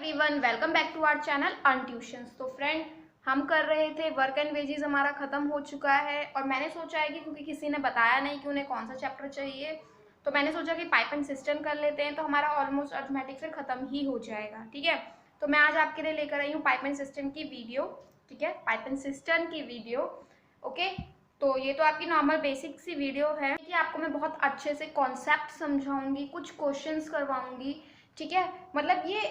Everyone, welcome back to our channel earn tuitions. तो friend, हम कर रहे थे वर्क एंड वेजेस, हमारा ख़त्म हो चुका है और मैंने सोचा है कि क्योंकि किसी ने बताया नहीं कि उन्हें कौन सा चैप्टर चाहिए, तो मैंने सोचा कि पाइप एंड सिस्टम कर लेते हैं, तो हमारा ऑलमोस्ट अर्थमेटिक फिर ख़त्म ही हो जाएगा। ठीक है, तो मैं आज आपके लिए लेकर आई हूँ पाइप एंड सिस्टम की वीडियो। ठीक है, पाइप एंड सिस्टम की वीडियो। ओके, तो ये तो आपकी नॉर्मल बेसिक सी वीडियो है कि आपको मैं बहुत अच्छे से कॉन्सेप्ट समझाऊंगी, कुछ क्वेश्चंस करवाऊंगी। ठीक है, मतलब ये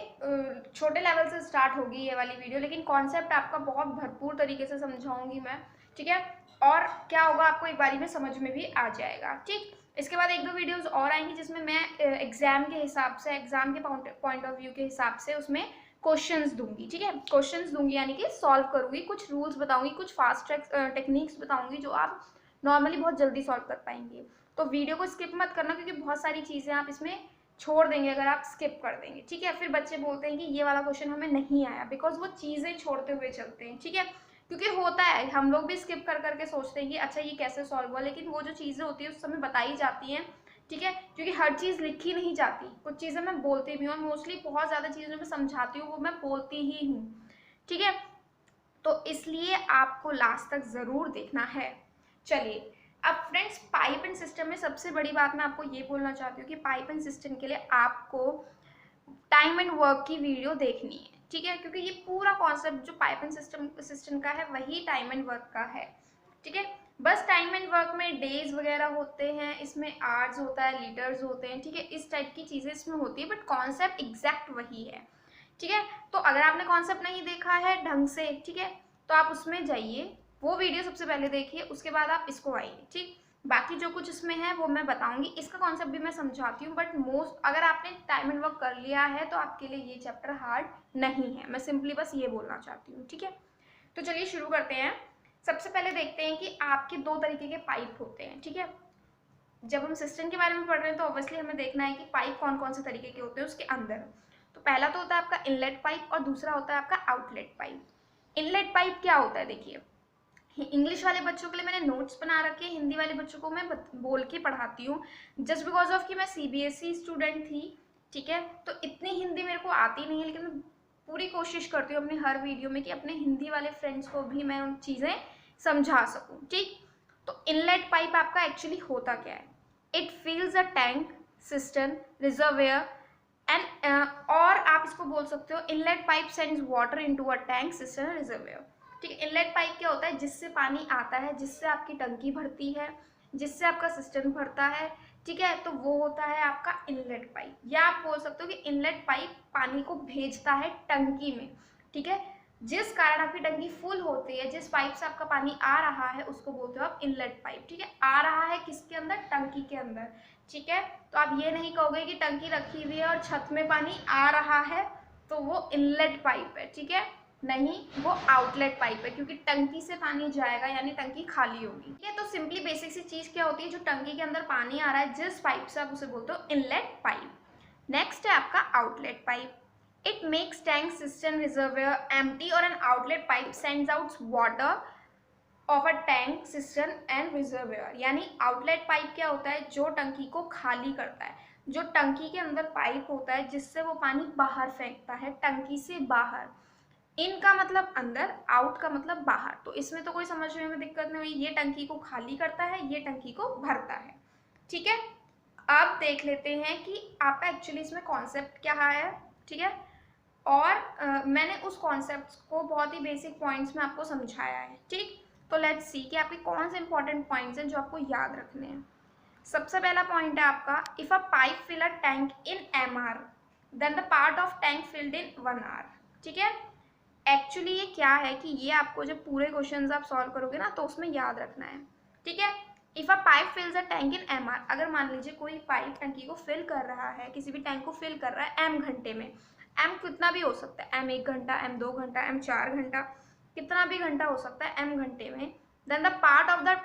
छोटे लेवल से स्टार्ट होगी ये वाली वीडियो, लेकिन कॉन्सेप्ट आपका बहुत भरपूर तरीके से समझाऊंगी मैं। ठीक है, और क्या होगा आपको एक बारी में समझ में भी आ जाएगा। ठीक, इसके बाद एक दो वीडियोस और आएंगी जिसमें मैं एग्जाम के हिसाब से, एग्जाम के पॉइंट ऑफ व्यू के हिसाब से उसमें क्वेश्चंस दूंगी। ठीक है, क्वेश्चंस दूंगी यानी कि सॉल्व करूंगी, कुछ रूल्स बताऊंगी, कुछ फास्ट ट्रैक टेक्निक्स बताऊंगी जो आप नॉर्मली बहुत जल्दी सॉल्व कर पाएंगे। तो वीडियो को स्किप मत करना, क्योंकि बहुत सारी चीज़ें आप इसमें छोड़ देंगे अगर आप स्किप कर देंगे। ठीक है, फिर बच्चे बोलते हैं कि ये वाला क्वेश्चन हमें नहीं आया, बिकॉज वो चीज़ें छोड़ते हुए चलते हैं। ठीक है, क्योंकि होता है, हम लोग भी स्किप कर करके सोचते हैं कि अच्छा ये कैसे सॉल्व हुआ, लेकिन वो जो चीज़ें होती है उस समय बताई जाती हैं। ठीक है, क्योंकि हर चीज़ लिखी नहीं जाती, कुछ चीज़ें मैं बोलती भी हूँ और मोस्टली बहुत ज़्यादा चीज़ें जो मैं समझाती हूँ वो मैं बोलती ही हूँ। ठीक है, तो इसलिए आपको लास्ट तक ज़रूर देखना है। चलिए, अब फ्रेंड्स, पाइप एंड सिस्टम में सबसे बड़ी बात मैं आपको ये बोलना चाहती हूँ कि पाइप एंड सिस्टम के लिए आपको टाइम एंड वर्क की वीडियो देखनी है। ठीक है, क्योंकि ये पूरा कॉन्सेप्ट जो पाइप एंड सिस्टम का है वही टाइम एंड वर्क का है। ठीक है, बस टाइम एंड वर्क में डेज वगैरह होते हैं, इसमें आवर्स होता है, लीटर्स होते हैं। ठीक है, इस टाइप की चीज़ें इसमें होती है, बट कॉन्सेप्ट एग्जैक्ट वही है। ठीक है, तो अगर आपने कॉन्सेप्ट नहीं देखा है ढंग से, ठीक है, तो आप उसमें जाइए, वो वीडियो सबसे पहले देखिए, उसके बाद आप इसको आइए। ठीक, बाकी जो कुछ इसमें है वो मैं बताऊंगी, इसका कॉन्सेप्ट भी मैं समझाती हूँ, बट मोस्ट अगर आपने टाइम एंड वर्क कर लिया है तो आपके लिए ये चैप्टर हार्ड नहीं है। मैं सिंपली बस ये बोलना चाहती हूँ। ठीक है, तो चलिए शुरू करते हैं। सबसे पहले देखते हैं कि आपके दो तरीके के पाइप होते हैं। ठीक है, जब हम सिस्टम के बारे में पढ़ रहे हैं तो ऑब्वियसली हमें देखना है कि पाइप कौन कौन से तरीके के होते हैं उसके अंदर। तो पहला तो होता है आपका इनलेट पाइप और दूसरा होता है आपका आउटलेट पाइप। इनलेट पाइप क्या होता है, देखिए, इंग्लिश वाले बच्चों के लिए मैंने नोट्स बना रखे हैं, हिंदी वाले बच्चों को मैं बोल के पढ़ाती हूँ, जस्ट बिकॉज ऑफ कि मैं सीबीएसई स्टूडेंट थी। ठीक है, तो इतनी हिंदी मेरे को आती नहीं है, लेकिन मैं पूरी कोशिश करती हूँ अपनी हर वीडियो में कि अपने हिंदी वाले फ्रेंड्स को भी मैं उन चीज़ें समझा सकूँ। ठीक, तो इनलेट पाइप आपका एक्चुअली होता क्या है? It fills a tank, system, reservoir and और आप इसको बोल सकते हो inlet pipe sends water into a tank, system, reservoir. ठीक है, इनलेट पाइप क्या होता है? जिससे पानी आता है, जिससे आपकी टंकी भरती है, जिससे आपका सिस्टम भरता है। ठीक है, तो वो होता है आपका इनलेट पाइप, या आप बोल सकते हो कि इनलेट पाइप पानी को भेजता है टंकी में। ठीक है, जिस कारण आपकी टंकी फुल होती है, जिस पाइप से आपका पानी आ रहा है उसको बोलते हो आप इनलेट पाइप। ठीक है, आ रहा है किसके अंदर? टंकी के अंदर। ठीक है, तो आप ये नहीं कहोगे कि टंकी रखी हुई है और छत में पानी आ रहा है तो वो इनलेट पाइप है। ठीक है, नहीं, वो आउटलेट पाइप है, क्योंकि टंकी से पानी जाएगा यानी टंकी खाली होगी। ठीक है, तो सिंपली बेसिक सी चीज क्या होती है, जो टंकी के अंदर पानी आ रहा है जिस पाइप से, आप उसे बोलते हो इनलेट पाइप। नेक्स्ट है आपका outlet pipe. It makes tank, system, reservoir empty और an outlet pipe sends out water of a tank, system and reservoir. यानी आउटलेट पाइप क्या होता है? जो टंकी को खाली करता है, जो टंकी के अंदर पाइप होता है जिससे वो पानी बाहर फेंकता है, टंकी से बाहर। इन का मतलब अंदर, आउट का मतलब बाहर। तो इसमें तो कोई समझने में दिक्कत नहीं हुई, ये टंकी को खाली करता है, ये टंकी को भरता है। ठीक है, अब देख लेते हैं कि आपका एक्चुअली इसमें कॉन्सेप्ट क्या है। ठीक है, और मैंने उस कॉन्सेप्ट को बहुत ही बेसिक पॉइंट्स में आपको समझाया है। ठीक, तो लेट्स सी कि आपके कौन से इंपॉर्टेंट पॉइंट्स हैं जो आपको याद रखने हैं। सबसे पहला पॉइंट है आपका, if a pipe fill a tank in m r then the part of tank filled in 1 hour. ठीक है, एक्चुअली ये क्या है कि ये आपको जब पूरे क्वेश्चंस आप सॉल्व करोगे ना तो उसमें याद रखना है। ठीक है, if a pipe fills a tank in MR, अगर मान लीजिए कोई पाइप टंकी को फिल कर रहा है, किसी भी टैंक को फिल कर रहा है एम घंटे में, एम कितना भी हो सकता है, एम 1 घंटा, एम 2 घंटा, एम 4 घंटा, कितना भी घंटा हो सकता है एम घंटे में, then the part of the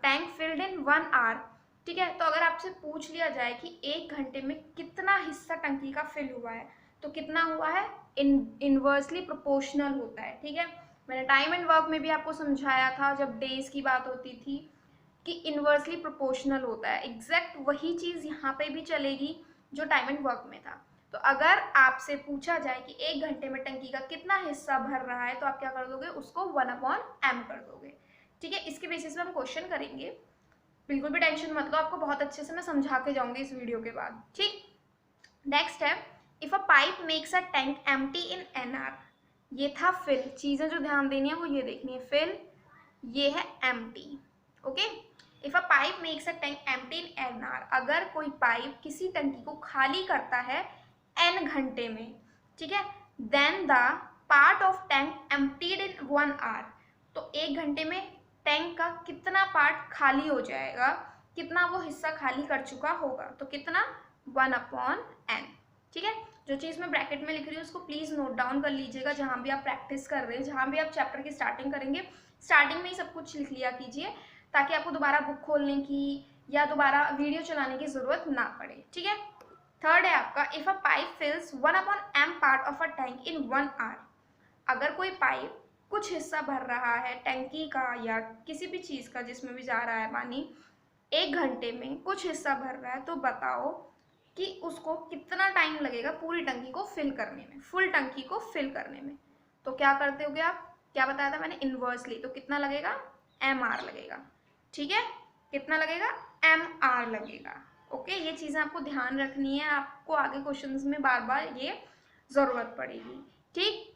tank filled in 1 hour. ठीक है, तो अगर आपसे पूछ लिया जाए कि 1 घंटे में कितना हिस्सा टंकी का फिल हुआ है, तो कितना हुआ है? इनवर्सली प्रोपोर्शनल होता है। ठीक है, मैंने टाइम एंड वर्क में भी आपको समझाया था जब डेज की बात होती थी कि इनवर्सली प्रोपोर्शनल होता है। एग्जैक्ट वही चीज़ यहाँ पे भी चलेगी जो टाइम एंड वर्क में था। तो अगर आपसे पूछा जाए कि 1 घंटे में टंकी का कितना हिस्सा भर रहा है तो आप क्या कर दोगे, उसको 1/m कर दोगे। ठीक है, इसके बेसिस पे हम क्वेश्चन करेंगे, बिल्कुल भी टेंशन मत लो, आपको बहुत अच्छे से मैं समझा के जाऊंगी इस वीडियो के बाद। ठीक, नेक्स्ट है, if a pipe makes a tank empty in n r. ये था फिल, चीजें जो ध्यान देनी है वो ये देखनी है, फिल, ये है empty. Okay, if a pipe makes a tank empty in n r, अगर कोई पाइप किसी टंकी को खाली करता है n घंटे में, ठीक है, then the part of tank emptied in 1 hour, तो 1 घंटे में टैंक का कितना पार्ट खाली हो जाएगा, कितना वो हिस्सा खाली कर चुका होगा, तो कितना, 1/n। ठीक है, जो चीज़ मैं ब्रैकेट में लिख रही हूँ उसको प्लीज़ नोट डाउन कर लीजिएगा, जहाँ भी आप प्रैक्टिस कर रहे हैं, जहाँ भी आप चैप्टर की स्टार्टिंग करेंगे, स्टार्टिंग में ही सब कुछ लिख लिया कीजिए, ताकि आपको दोबारा बुक खोलने की या दोबारा वीडियो चलाने की ज़रूरत ना पड़े। ठीक है, थर्ड है आपका, if a pipe fills 1/m part of a tank in 1 hour, अगर कोई पाइप कुछ हिस्सा भर रहा है टंकी का या किसी भी चीज़ का जिसमें भी जा रहा है पानी, 1 घंटे में कुछ हिस्सा भर रहा है, तो बताओ कि उसको कितना टाइम लगेगा पूरी टंकी को फिल करने में, फुल टंकी को फिल करने में। तो क्या करते होगे आप, क्या बताया था मैंने, इन्वर्सली, तो कितना लगेगा, mr लगेगा। ठीक है, कितना लगेगा, mr लगेगा। ओके, ये चीज़ें आपको ध्यान रखनी है, आपको आगे क्वेश्चंस में बार बार ये ज़रूरत पड़ेगी। ठीक,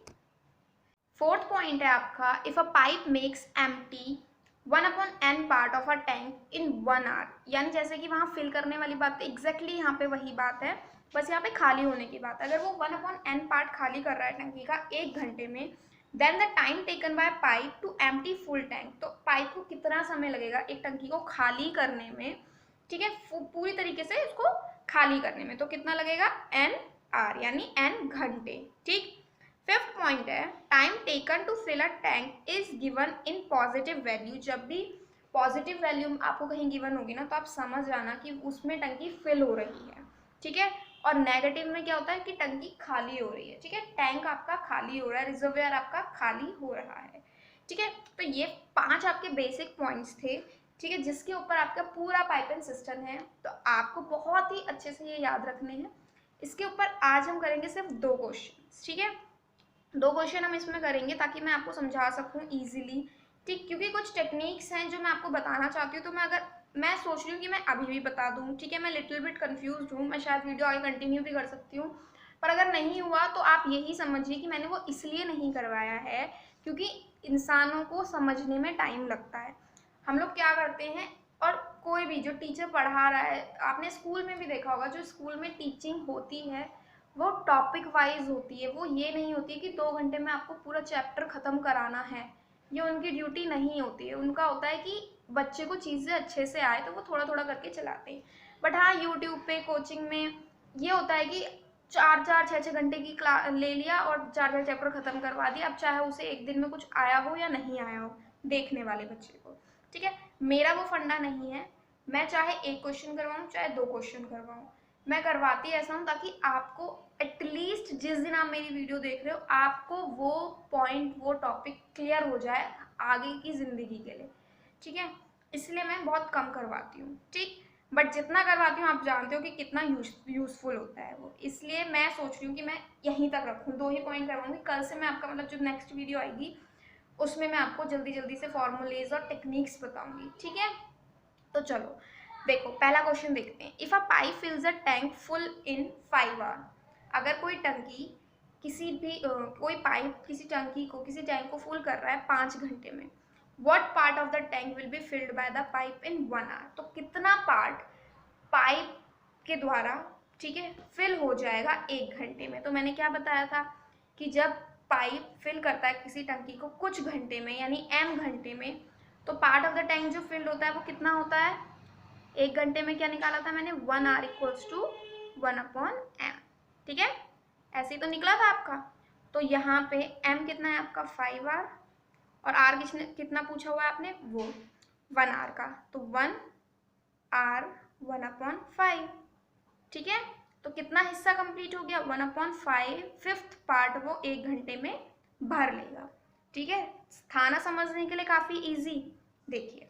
फोर्थ पॉइंट है आपका, if a pipe makes empty 1/n part of a tank in 1 hour, यानी जैसे कि वहाँ फिल करने वाली बात है, एग्जैक्टली यहाँ पे वही बात है, बस यहाँ पे खाली होने की बात है। अगर वो 1/n पार्ट खाली कर रहा है टंकी का 1 घंटे में, then the time taken by pipe to empty full tank, तो पाइप को कितना समय लगेगा एक टंकी को खाली करने में, ठीक है, पूरी तरीके से इसको खाली करने में, तो कितना लगेगा, n/r, यानी n घंटे। ठीक, फिफ्थ पॉइंट है, time taken to fill a tank is given in positive value. जब भी पॉजिटिव वैल्यू आपको कहीं गिवन होगी ना, तो आप समझ जाना कि उसमें टंकी फिल हो रही है। ठीक है, और नेगेटिव में क्या होता है कि टंकी खाली हो रही है। ठीक है, टैंक आपका खाली हो रहा है, रिजर्वियर आपका खाली हो रहा है। ठीक है, तो ये 5 आपके बेसिक पॉइंट्स थे। ठीक है, जिसके ऊपर आपका पूरा पाइपिंग सिस्टम है, तो आपको बहुत ही अच्छे से ये याद रखने हैं। इसके ऊपर आज हम करेंगे सिर्फ 2 क्वेश्चन। ठीक है, 2 क्वेश्चन हम इसमें करेंगे ताकि मैं आपको समझा सकूं इजीली। ठीक, क्योंकि कुछ टेक्निक्स हैं जो मैं आपको बताना चाहती हूँ, तो मैं सोच रही हूँ कि मैं अभी भी बता दूँ। ठीक है, मैं लिटिल बिट कंफ्यूज हूँ, मैं शायद वीडियो आगे कंटिन्यू भी कर सकती हूँ, पर अगर नहीं हुआ तो आप यही समझिए कि मैंने वो इसलिए नहीं करवाया है क्योंकि इंसानों को समझने में टाइम लगता है। हम लोग क्या करते हैं, और कोई भी जो टीचर पढ़ा रहा है, आपने स्कूल में भी देखा होगा, जो स्कूल में टीचिंग होती है वो टॉपिक वाइज होती है, वो ये नहीं होती है कि 2 घंटे में आपको पूरा चैप्टर ख़त्म कराना है, ये उनकी ड्यूटी नहीं होती है। उनका होता है कि बच्चे को चीज़ें अच्छे से आए, तो वो थोड़ा थोड़ा करके चलाते हैं। बट हाँ, यूट्यूब पे कोचिंग में ये होता है कि 4-4 6-6 घंटे की क्लास ले लिया और 4-4 चैप्टर ख़त्म करवा दिया, अब चाहे उसे एक दिन में कुछ आया हो या नहीं आया हो देखने वाले बच्चे को। ठीक है, मेरा वो फंडा नहीं है, मैं चाहे 1 क्वेश्चन करवाऊँ चाहे 2 क्वेश्चन करवाऊँ, मैं करवाती ऐसा हूँ ताकि आपको एटलीस्ट जिस दिन आप मेरी वीडियो देख रहे हो आपको वो पॉइंट, वो टॉपिक क्लियर हो जाए आगे की ज़िंदगी के लिए। ठीक है, इसलिए मैं बहुत कम करवाती हूँ। ठीक, बट जितना करवाती हूँ आप जानते हो कि कितना यूज़फुल होता है वो, इसलिए मैं सोच रही हूँ कि मैं यहीं तक रखूँ, 2 ही पॉइंट करवाऊँगी। कल से मैं आपका मतलब जो नेक्स्ट वीडियो आएगी उसमें मैं आपको जल्दी जल्दी से फॉर्मूलेज और टेक्निक्स बताऊँगी। ठीक है, तो चलो देखो, पहला क्वेश्चन देखते हैं। If a pipe fills a tank full in 5 hour, अगर कोई टंकी किसी भी कोई पाइप किसी टैंक को फुल कर रहा है 5 घंटे में, what part of the tank will be filled by the pipe in 1 hour, तो कितना पार्ट पाइप के द्वारा, ठीक है, फिल हो जाएगा 1 घंटे में। तो मैंने क्या बताया था कि जब पाइप फिल करता है किसी टंकी को कुछ घंटे में यानी m घंटे में, तो पार्ट ऑफ द टैंक जो फिल्ड होता है वो कितना होता है, 1 घंटे में क्या निकाला था मैंने, 1 आवर इक्वल्स टू 1/m। ठीक है, ऐसे ही तो निकला था आपका। तो यहाँ पे m कितना है आपका 5 आवर, और r कितना पूछा हुआ है आपने, वो 1 आवर का, तो 1 आवर 1/5। ठीक है, तो कितना हिस्सा कंप्लीट हो गया, 1/5, फिफ्थ पार्ट वो 1 घंटे में भर लेगा। ठीक है, स्थाना समझने के लिए काफ़ी इजी। देखिए,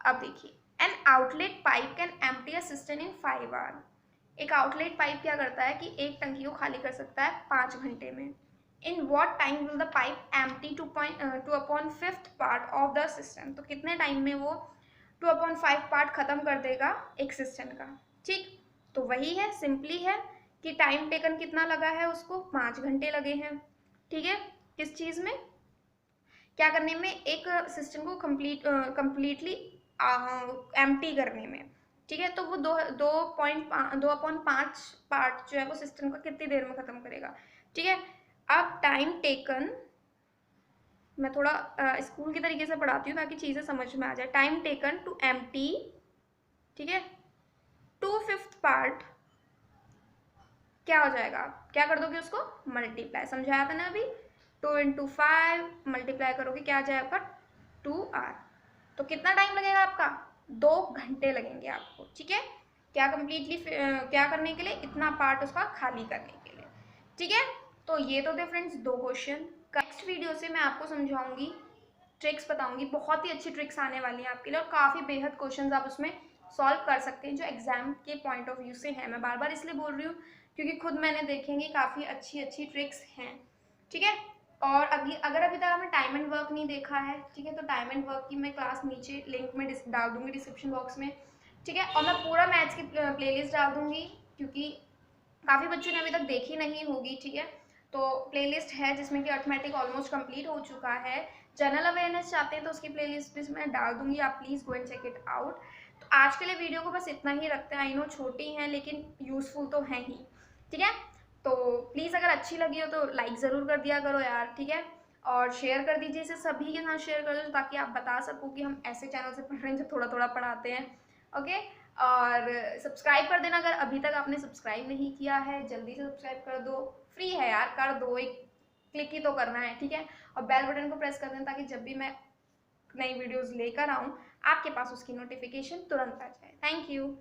अब देखिए, an outlet pipe can empty a cistern in 5 hour, एक आउटलेट पाइप क्या करता है कि एक टंकी को खाली कर सकता है 5 घंटे में। In what time will the pipe empty two upon fifth part of the system, तो कितने टाइम में वो 2/5 पार्ट खत्म कर देगा एक सिस्टम का। ठीक, तो वही है, सिंपली है कि टाइम टेकन कितना लगा है उसको, 5 घंटे लगे हैं। ठीक है, किस चीज़ में, क्या करने में, एक सिस्टम को कंप्लीटली एम्प्टी करने में। ठीक है, तो वो 2.5 पार्ट जो है वो सिस्टम का कितनी देर में खत्म करेगा। ठीक है, अब टाइम टेकन मैं थोड़ा स्कूल के तरीके से पढ़ाती हूँ ताकि चीज़ें समझ में आ जाए। टाइम टेकन टू एम्प्टी, ठीक है, 2/5 पार्ट, क्या हो जाएगा, क्या कर दोगे उसको, मल्टीप्लाई, समझाया था ना अभी, 2 × 5 मल्टीप्लाई करोगे क्या आ जाएगा आपका 2r। तो कितना टाइम लगेगा आपका, 2 घंटे लगेंगे आपको। ठीक है, क्या कंप्लीटली क्या करने के लिए, इतना पार्ट उसका खाली करने के लिए। ठीक है, तो ये तो थे फ्रेंड्स 2 क्वेश्चन। नेक्स्ट वीडियो से मैं आपको समझाऊंगी, ट्रिक्स बताऊंगी, बहुत ही अच्छी ट्रिक्स आने वाली हैं आपके लिए और काफ़ी बेहद क्वेश्चंस आप उसमें सॉल्व कर सकते हैं जो एग्जाम के पॉइंट ऑफ व्यू से हैं। मैं बार बार इसलिए बोल रही हूँ क्योंकि खुद मैंने देखेंगे काफ़ी अच्छी अच्छी ट्रिक्स हैं। ठीक है, और अगर अभी तक आपने टाइम एंड वर्क नहीं देखा है, ठीक है, तो टाइम एंड वर्क की मैं क्लास नीचे लिंक में डाल दूंगी डिस्क्रिप्शन बॉक्स में। ठीक है, और मैं पूरा मैथ्स की प्लेलिस्ट डाल दूंगी क्योंकि काफ़ी बच्चों ने अभी तक देखी नहीं होगी। ठीक है, तो प्लेलिस्ट है जिसमें कि अर्थमेटिक ऑलमोस्ट कंप्लीट हो चुका है। जनरल अवेयरनेस चाहते हैं तो उसकी प्लेलिस्ट भी मैं डाल दूंगी, आप please go and check it out. तो आज के लिए वीडियो को बस इतना ही रखते हैं। आई नो छोटी हैं लेकिन यूज़फुल तो हैं ही। ठीक है, तो प्लीज़ अगर अच्छी लगी हो तो लाइक ज़रूर कर दिया करो यार। ठीक है, और शेयर कर दीजिए, इसे सभी के साथ शेयर कर दो ताकि आप बता सको कि हम ऐसे चैनल से पढ़ रहे हैं जो थोड़ा थोड़ा पढ़ाते हैं। ओके, और सब्सक्राइब कर देना अगर अभी तक आपने सब्सक्राइब नहीं किया है, जल्दी से सब्सक्राइब कर दो, फ्री है यार, कर दो, एक क्लिक ही तो करना है। ठीक है, और बेल बटन को प्रेस कर देना ताकि जब भी मैं नई वीडियोस लेकर आऊँ आपके पास उसकी नोटिफिकेशन तुरंत आ जाए। Thank you.